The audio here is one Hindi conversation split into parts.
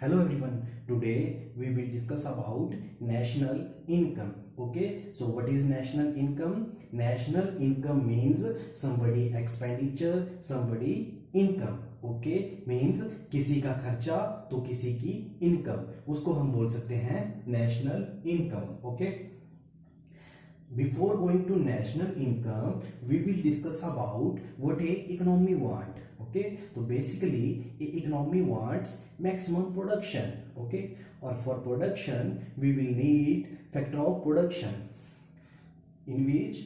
Hello everyone. Today we will discuss about national income. Okay, so what is national income? National income means somebody expenditure, somebody income. Okay, means किसी का खर्चा तो किसी की इनकम, उसको हम बोल सकते हैं national income. Okay, before going to national income we will discuss about what a economy want. Okay, so basically a economy wants maximum production. Okay, or for production we will need factor of production in which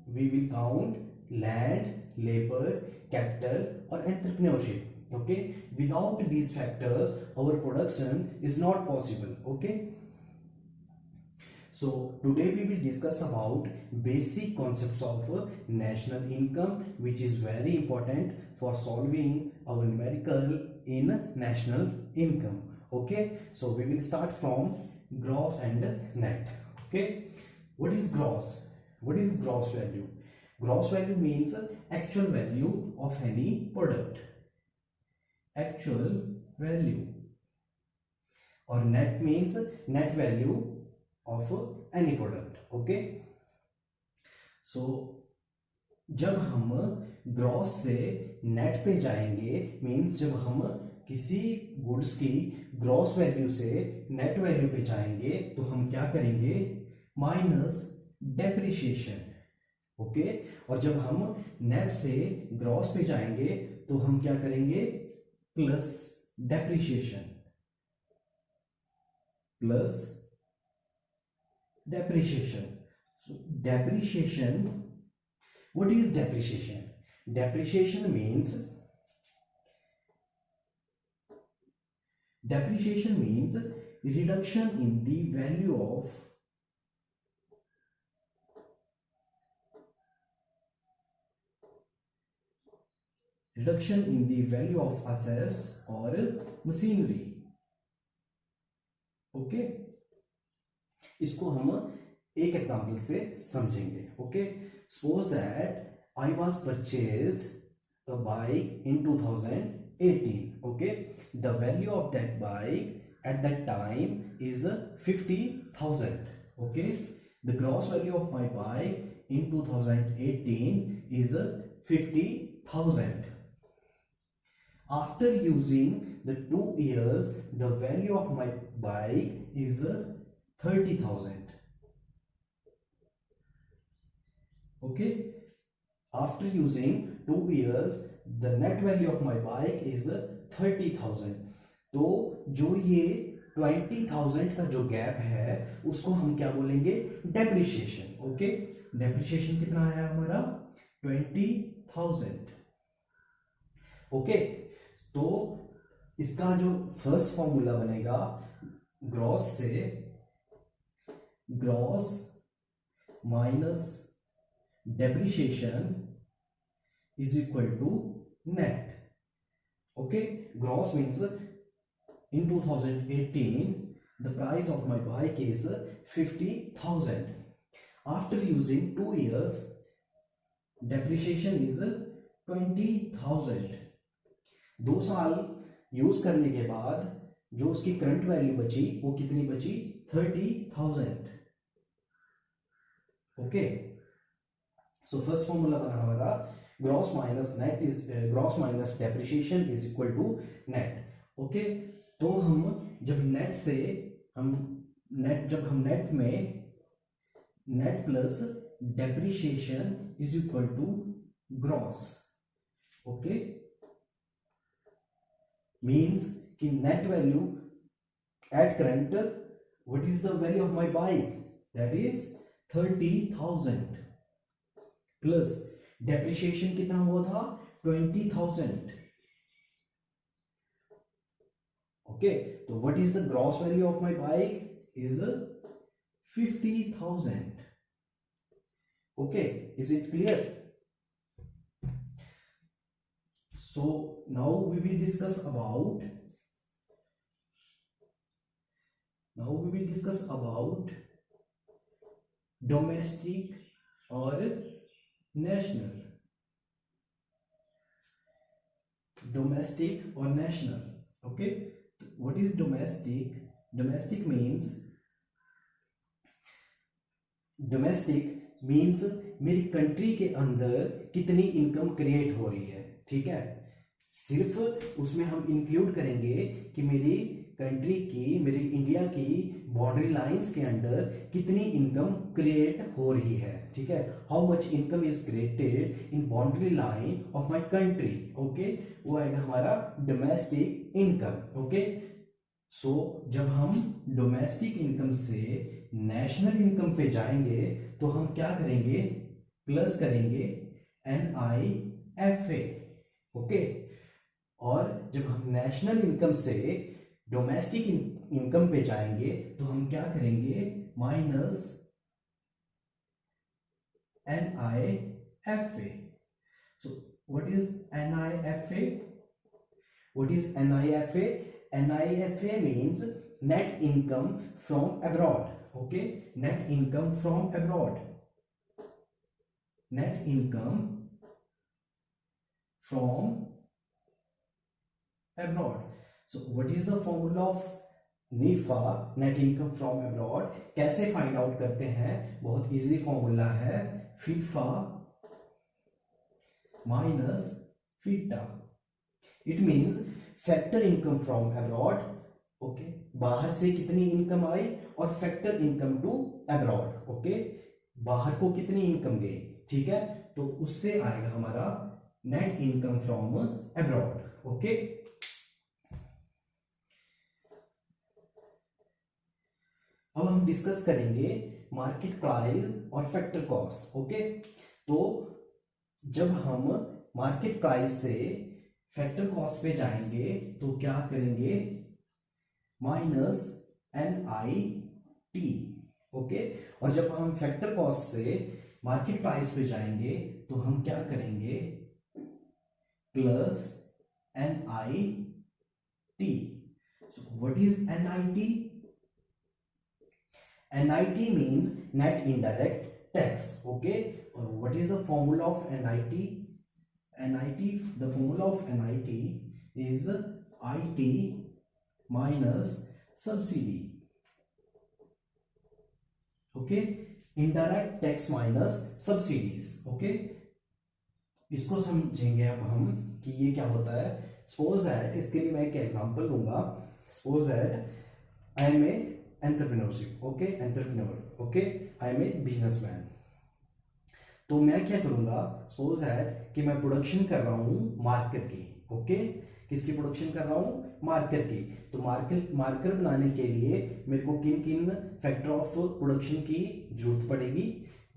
we will count land, labor, capital or entrepreneurship. Okay, without these factors our production is not possible. Okay, so today we will discuss about basic concepts of national income, which is very important for solving our numerical in national income. Okay, so we will start from gross and net. Okay, what is gross? What is gross value? Gross value means actual value of any product. Actual value. Or net means net value of any product. Okay, so जब हम ग्रॉस से नेट पे जाएंगे मीन्स जब हम किसी गुड्स की ग्रॉस वैल्यू से नेट वैल्यू पे जाएंगे तो हम क्या करेंगे? Minus depreciation. ओके, और जब हम नेट से ग्रॉस पे जाएंगे तो हम क्या करेंगे? Plus depreciation. Plus depreciation. So depreciation, what is depreciation? Depreciation means reduction in the value of assets or machinery. Okay, इसको हम एक एग्जांपल से समझेंगे. Okay, suppose that I was purchased a bike in 2018. Okay, the value of that bike at that time is 50,000. Okay, the gross value of my bike in 2018 is 50,000. After using the 2 years the value of my bike is 30,000. Okay, after using 2 years the net value of my bike is 30,000. तो जो ये 20,000 का जो गैप है उसको हम क्या बोलेंगे? डेप्रिसिएशन. ओके, डेप्रिसिएशन कितना आया हमारा? 20,000. ओके, तो इसका जो फर्स्ट फॉर्मूला बनेगा ग्रॉस से gross minus depreciation is equal to net. Okay, gross means in 2018 the price of my bike is 50,000. After using 2 years depreciation is 20,000. 2 साल यूज करने के बाद जो उसकी करंट वैल्यू बची वो कितनी बची? 30,000. ओके, सो फर्स्ट फॉर्मूला बना हमारा gross minus net is gross minus depreciation is equal to net. Okay, तो हम जब नेट से जब हम नेट में net plus depreciation is equal to gross. Okay, means कि net value at current what is the value of my bike? That is 30,000 plus depreciation कितना हुआ था? 20,000. ओके, तो what is the gross value of my bike? Is 50,000. Okay, is it clear? So now we will discuss about domestic or national. Domestic or national. Okay, तो what is domestic? Domestic means मेरी कंट्री के अंदर कितनी इनकम क्रिएट हो रही है, ठीक है। सिर्फ उसमें हम इंक्लूड करेंगे कि मेरी कंट्री की, मेरी इंडिया की बाउंड्री लाइंस के अंदर कितनी इनकम क्रिएट हो रही है, ठीक है। How much income is created in boundary line of my country, okay. वो आएगा हमारा डोमेस्टिक इनकम, ओके। सो जब हम डोमेस्टिक इनकम से नेशनल इनकम पे जाएंगे तो हम क्या करेंगे? प्लस करेंगे NIFA, ओके। और जब हम नेशनल इनकम से डोमेस्टिक इनकम पे जाएंगे तो हम क्या करेंगे? Minus NIFA. So what is NIFA? What is NIFA? NIFA means net income from abroad, okay. Net income from abroad. Net income from abroad. So what is the formula of NIFA, net income from abroad? कैसे फाइंड आउट करते हैं? बहुत इजी फॉर्मूला है, FIFA minus FITA. It means factor income from abroad, okay. बाहर से कितनी इनकम आई और factor income to abroad, okay. बाहर को कितनी इनकम गई, ठीक है। तो उससे आएगा हमारा net income from abroad, okay. अब हम डिस्कस करेंगे मार्केट प्राइस और फैक्टर कॉस्ट, ओके। तो जब हम मार्केट प्राइस से फैक्टर कॉस्ट पे जाएंगे तो क्या करेंगे? Minus NIT, okay. और जब हम फैक्टर कॉस्ट से मार्केट प्राइस पे जाएंगे तो हम क्या करेंगे? Plus NIT. So what is NIT? NIT means net indirect tax, okay. What is the formula of NIT? The formula of NIT is IT minus subsidy, okay. Indirect tax minus subsidies, okay. इसको समझेंगे अब हम कि ये क्या होता है। सपोज दैट, इसके लिए मैं एक एग्जांपल लूंगा। Suppose that I am a entrepreneurship, okay, entrepreneur, okay, I am a businessman. तो मैं क्या करूंगा? सपोज दैट कि मैं प्रोडक्शन कर रहा हूं मार्कर की, ओके। किसकी प्रोडक्शन कर रहा हूं? मार्कर की। तो मार्कर बनाने के लिए मेरे को किन किन फैक्टर ऑफ प्रोडक्शन की जरूरत पड़ेगी?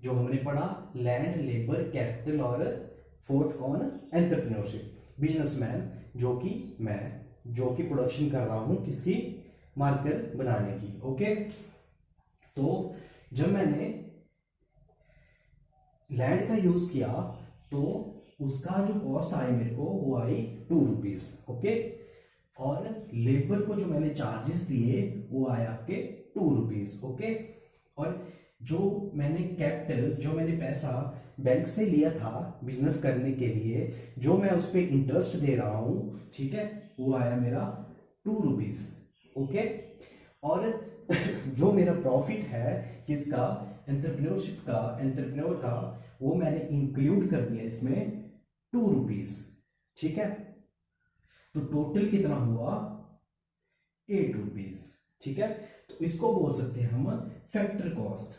जो हमने पढ़ा, लैंड, लेबर, कैपिटल, और फोर्थ कौन? एंटरप्रेन्योरशिप, बिजनेसमैन, जो कि मैं, जो कि प्रोडक्शन कर रहा हूं किसकी? मार्कर बनाने की, ओके। तो जब मैंने लैंड का यूज किया तो उसका जो कॉस्ट आई मेरे को, वो आई 2 रुपीज, ओके। और लेबर को जो मैंने चार्जेस दिए वो आए आपके 2 रुपीज, ओके। और जो मैंने कैपिटल, जो मैंने पैसा बैंक से लिया था बिजनेस करने के लिए, जो मैं उस पर इंटरेस्ट दे रहा हूं, ठीक है, वो आया मेरा 2 रुपीज, ओके। और जो मेरा प्रॉफिट है किसका? एंटरप्रेन्योरशिप का, एंटरप्रेन्योर का, वो मैंने इंक्लूड कर दिया इसमें 2 रुपीज, ठीक है। तो टोटल कितना हुआ? 8 रुपीज, ठीक है। तो इसको बोल सकते हैं हम factor cost.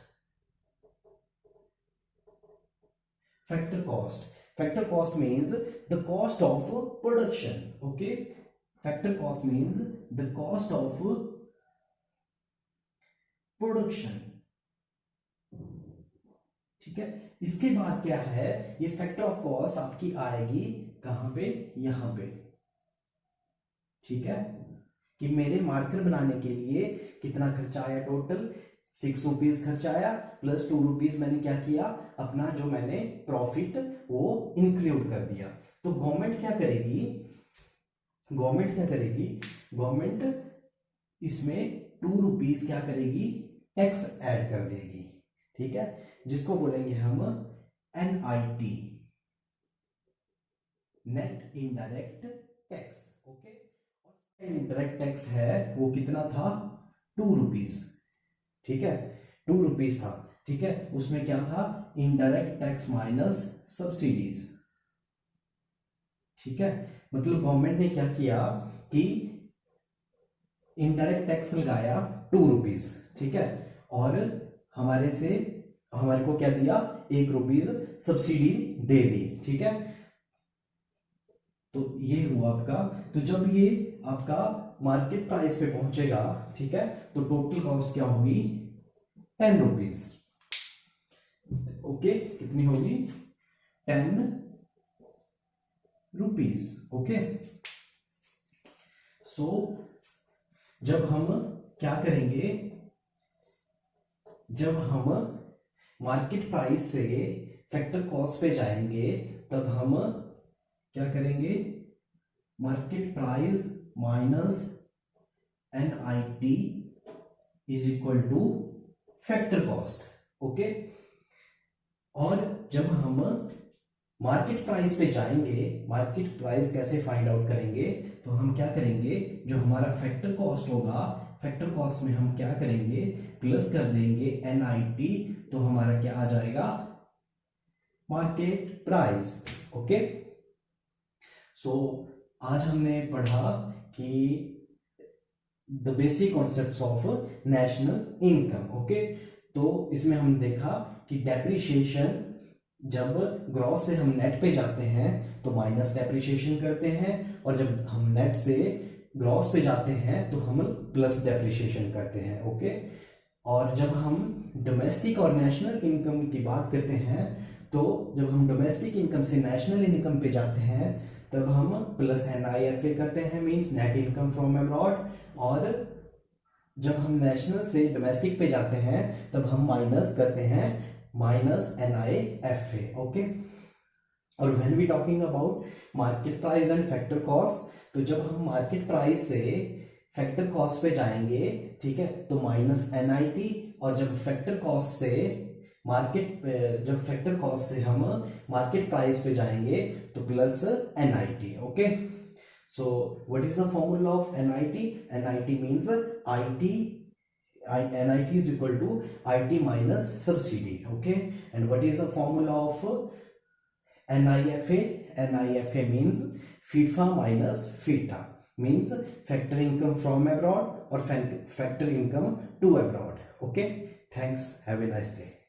Factor cost, factor cost means the cost of production, okay. Factor cost means the cost of production, ठीक है। इसके बाद क्या है? ये फैक्टर ऑफ कॉस्ट आपकी आएगी कहां पे? यहां पे, ठीक है। कि मेरे मार्कर बनाने के लिए कितना खर्चा आया? टोटल 6 रुपीज खर्चा आया, प्लस 2 रुपीज मैंने क्या किया? अपना जो मैंने प्रॉफिट वो इंक्लूड कर दिया। तो गवर्नमेंट क्या करेगी? गवर्नमेंट इसमें 2 रुपीज क्या करेगी? टैक्स ऐड कर देगी, ठीक है, जिसको बोलेंगे हम NIT, net indirect tax, okay. Indirect tax है वो कितना था, 2 रुपीज, ठीक है, 2 रुपीज था, ठीक है। उसमें क्या था, इनडायरेक्ट टैक्स माइनस सब्सिडीज, ठीक है। मतलब गवर्नमेंट ने क्या किया कि इनडायरेक्ट टैक्स लगाया 2 रुपीज, ठीक है, और हमारे को क्या दिया, 1 रुपीज सब्सिडी दे दी, ठीक है। तो ये हुआ आपका, तो जब ये आपका मार्केट प्राइस पे पहुंचेगा, ठीक है, तो टोटल कॉस्ट क्या होगी, 10 रुपीज, ओके, कितनी होगी, 10 रुपीज, ओके। सो जब हम क्या करेंगे, जब हम मार्केट प्राइस से फैक्टर कॉस्ट पे जाएंगे, तब हम क्या करेंगे, market price minus NIT is equal two factor cost, okay. और जब हम मार्केट प्राइस पे जाएंगे, मार्केट प्राइस कैसे फाइंड आउट करेंगे, तो हम क्या करेंगे, जो हमारा फैक्टर कॉस्ट होगा, फैक्टर कॉस्ट में हम क्या करेंगे, प्लस कर देंगे NIT, तो हमारा क्या आ जाएगा, मार्केट प्राइस, ओके। सो आज हमने पढ़ा कि the basic concepts of national income, okay. तो इसमें हम देखा कि डेप्रिसिएशन, जब ग्रॉस से हम नेट पे जाते हैं तो माइनस डेप्रिसिएशन करते हैं, और जब हम नेट से ग्रॉस पे जाते हैं तो हम प्लस डेप्रिसिएशन करते हैं, ओके। और जब हम डोमेस्टिक और नेशनल इनकम की बात करते हैं, तो जब हम डोमेस्टिक इनकम से नेशनल इनकम पे जाते हैं तब हम प्लस NIFA करते हैं, means net income from abroad, और जब हम नेशनल से डोमेस्टिक पे जाते हैं तब हम माइनस करते हैं, माइनस NIFA, ओके। और when we talking about market price and factor cost, तो जब हम मार्केट प्राइस से फैक्टर कॉस्ट पे जाएंगे, ठीक है, तो माइनस NIT, और जब फैक्टर कॉस्ट से हम मार्केट प्राइस पे जाएंगे तो plus NIT, okay. So what is the formula of NIT? NIT means NIT is equal to IT minus subsidy, okay. And what is the formula of NIFA? NIFA means FIFA minus FITA, means factor income from abroad or factor income to abroad, okay. Thanks, have a nice day.